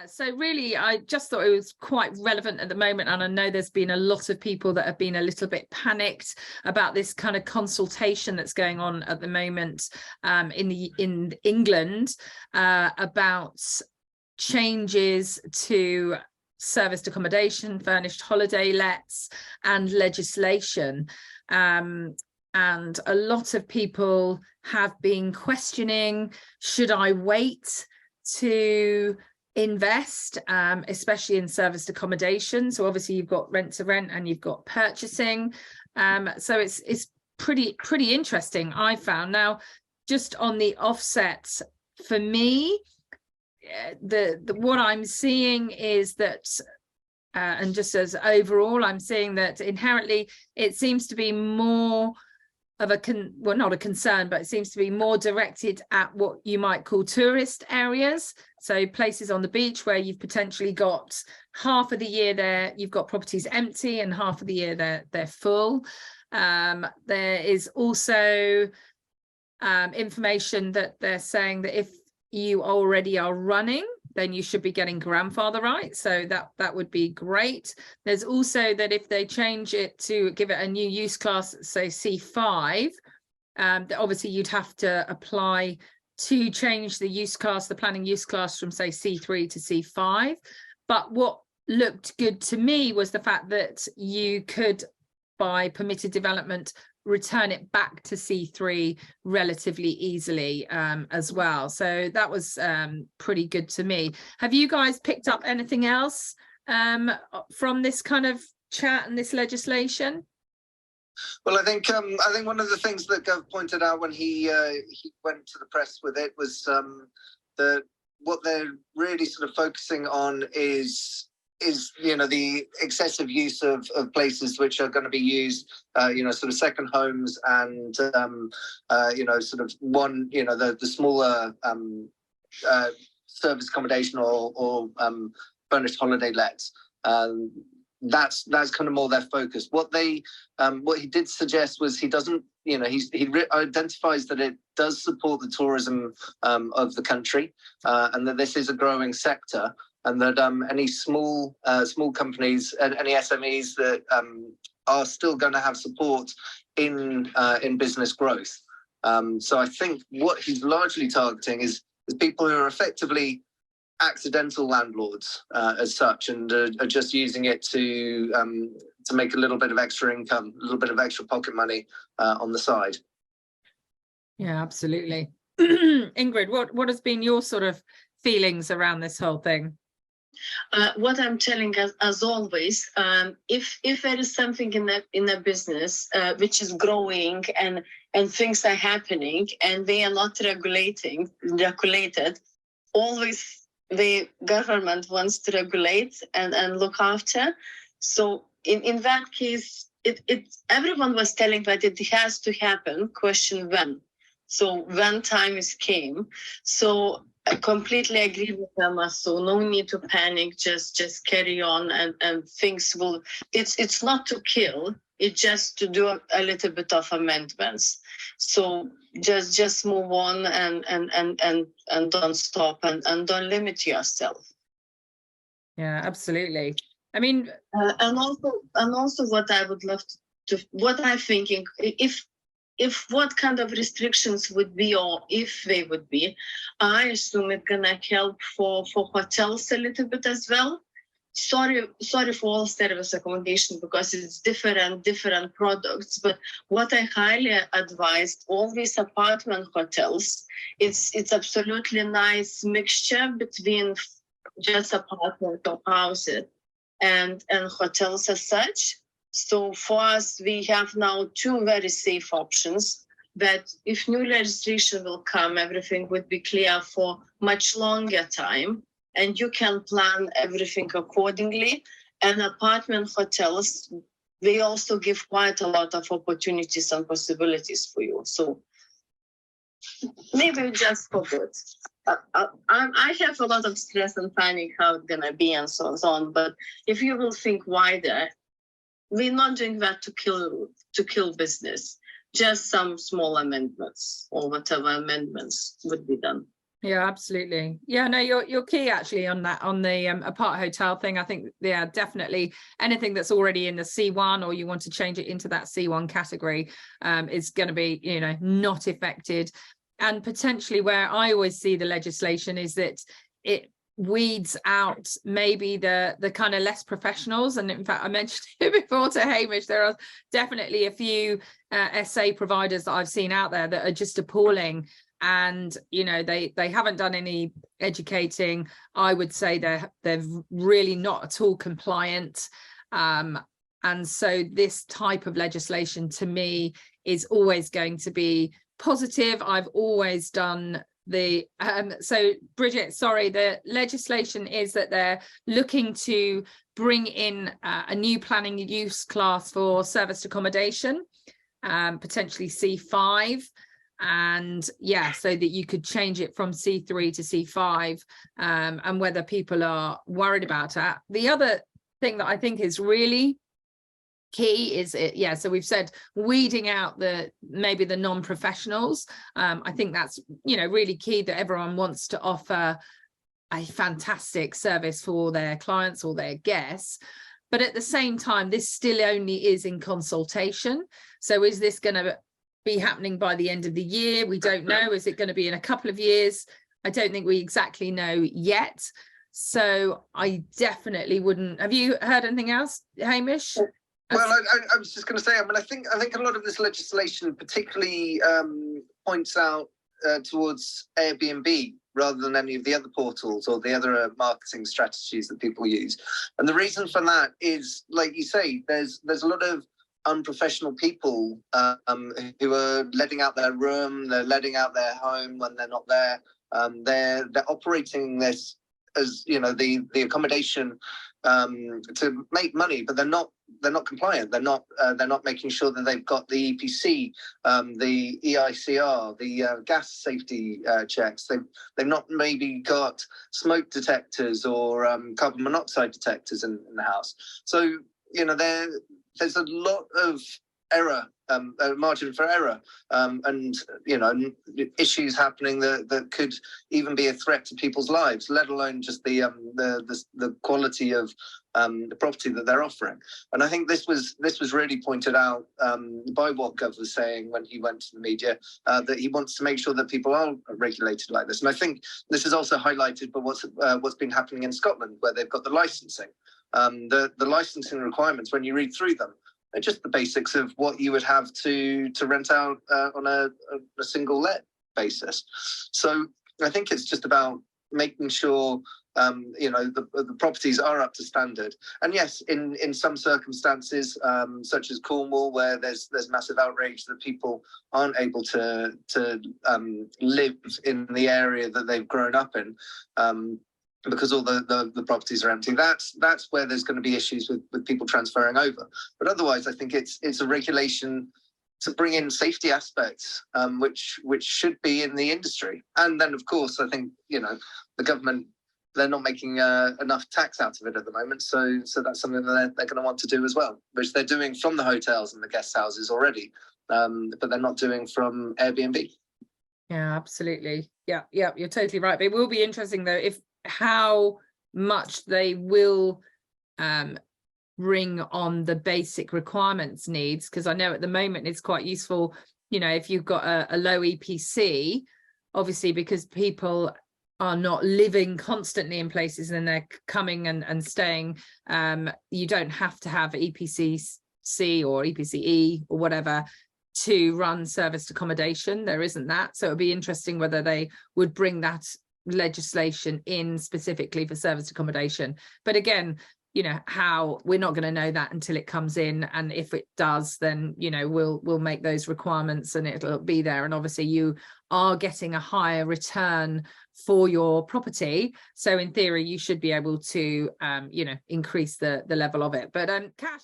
So really, I just thought it was quite relevant at the moment, and I know there's been a lot of people that have been a little bit panicked about this kind of consultation that's going on at the moment in England about changes to serviced accommodation, furnished holiday lets, and legislation. And a lot of people have been questioning, should I wait to invest, especially in serviced accommodation? So obviously you've got rent to rent and you've got purchasing. So it's pretty interesting, I found. Now, just on the offset, for me, the what I'm seeing is that and just as overall, I'm seeing that inherently it seems to be more of a well, not a concern, but it seems to be more directed at what you might call tourist areas. So places on the beach where you've potentially got half of the year there, you've got properties empty, and half of the year they're full. There is also information that they're saying that if you already are running, then you should be getting grandfather rights. So that would be great. There's also that if they change it to give it a new use class, say C5, that obviously you'd have to apply to change the use class, the planning use class from say C3 to C5. But what looked good to me was the fact that you could, by permitted development, return it back to C3 relatively easily as well. So that was pretty good to me. Have you guys picked up anything else from this kind of chat and this legislation? Well, I think one of the things that Gove pointed out when he went to the press with it was that what they're really sort of focusing on is the excessive use of places which are going to be used, sort of second homes and sort of one, the smaller service accommodation or furnished holiday lets. That's kind of more their focus. What he did suggest was he doesn't, he identifies that it does support the tourism of the country, and that this is a growing sector. And that any small companies and any SMEs that are still going to have support in business growth. So I think what he's largely targeting is people who are effectively accidental landlords as such, and are just using it to make a little bit of extra income, a little bit of extra pocket money on the side. Yeah, absolutely. Ingrid, what has been your sort of feelings around this whole thing? What I'm telling us, as always, if there is something in a business which is growing and things are happening and they are not regulated, always the government wants to regulate and look after. So in that case, everyone was telling that it has to happen. Question when. So when time came. So I completely agree with Emma. So no need to panic. Just carry on, and things will. It's not to kill. It's just to do a little bit of amendments. So just move on and don't stop and don't limit yourself. Yeah, absolutely. I mean, and also what I would love what I'm thinking, if what kind of restrictions would be, or if they would be, I assume it's gonna help for hotels a little bit as well. Sorry for all service accommodation, because it's different products. But what I highly advise, all these apartment hotels, it's absolutely nice mixture between just apartment or houses and hotels as such. So for us, we have now two very safe options, that if new legislation will come, everything would be clear for much longer time, and you can plan everything accordingly. And apartment hotels, they also give quite a lot of opportunities and possibilities for you. So maybe just for good. I have a lot of stress and panic how it's gonna be and so on, but if you will think wider, we're not doing that to kill business. Just some small amendments, or whatever amendments would be done. Yeah, absolutely. Yeah, no, you're key actually on that, on the apart hotel thing. I think, yeah, definitely anything that's already in the C1 or you want to change it into that C1 category is going to be, you know, not affected. And potentially where I always see the legislation is that it weeds out maybe the kind of less professionals. And in fact, I mentioned it before to Hamish, there are definitely a few SA providers that I've seen out there that are just appalling. And you know, they haven't done any educating. I would say they're really not at all compliant. And so this type of legislation to me is always going to be positive. I've always done the so Bridget, sorry, the legislation is that they're looking to bring in a new planning use class for serviced accommodation, potentially C5. And yeah, so that you could change it from C3 to C5, and whether people are worried about that. The other thing that I think is really key is it, yeah, so we've said weeding out maybe the non-professionals. I think that's, you know, really key, that everyone wants to offer a fantastic service for their clients or their guests. But at the same time, this still only is in consultation. So is this going to be happening by the end of the year? We don't know. Is it going to be in a couple of years? I don't think we exactly know yet. So I definitely wouldn't. Have you heard anything else, Hamish? Well, I was just going to say, I mean, I think a lot of this legislation particularly points out towards Airbnb rather than any of the other portals or the other marketing strategies that people use. And the reason for that is, like you say, there's a lot of unprofessional people who are letting out their room, they're letting out their home when they're not there. They're operating this as, you know, the accommodation to make money, but they're not compliant. They're not making sure that they've got the EPC, the EICR, the gas safety checks. They've not maybe got smoke detectors or carbon monoxide detectors in the house. So, you know, there's a lot of error, a margin for error, and, you know, issues happening that could even be a threat to people's lives, let alone just the quality of the property that they're offering. And I think this was really pointed out by what Gove was saying when he went to the media, that he wants to make sure that people are regulated like this. And I think this is also highlighted by what's been happening in Scotland, where they've got the licensing. The licensing requirements, when you read through them, are just the basics of what you would have to rent out on a single let basis. So I think it's just about making sure you know, the properties are up to standard. And yes, in some circumstances, such as Cornwall, where there's massive outrage that people aren't able to live in the area that they've grown up in, because all the properties are empty. That's where there's going to be issues with people transferring over. But otherwise, I think it's a regulation to bring in safety aspects, which should be in the industry. And then, of course, I think, you know, the government, they're not making enough tax out of it at the moment. So that's something that they're going to want to do as well, which they're doing from the hotels and the guest houses already, but they're not doing from Airbnb. Yeah, absolutely. Yeah, you're totally right. But it will be interesting, though, how much they will bring on the basic requirements needs, because I know at the moment it's quite useful, you know, if you've got a low EPC, obviously, because people are not living constantly in places and they're coming and staying, you don't have to have EPC-C or EPC-E or whatever to run serviced accommodation. There isn't that. So it'll be interesting whether they would bring that legislation in specifically for serviced accommodation. But again, you know, how we're not going to know that until it comes in, and if it does, then, you know, we'll make those requirements and it'll be there. And obviously you are getting a higher return for your property, so in theory you should be able to you know, increase the level of it. But Cash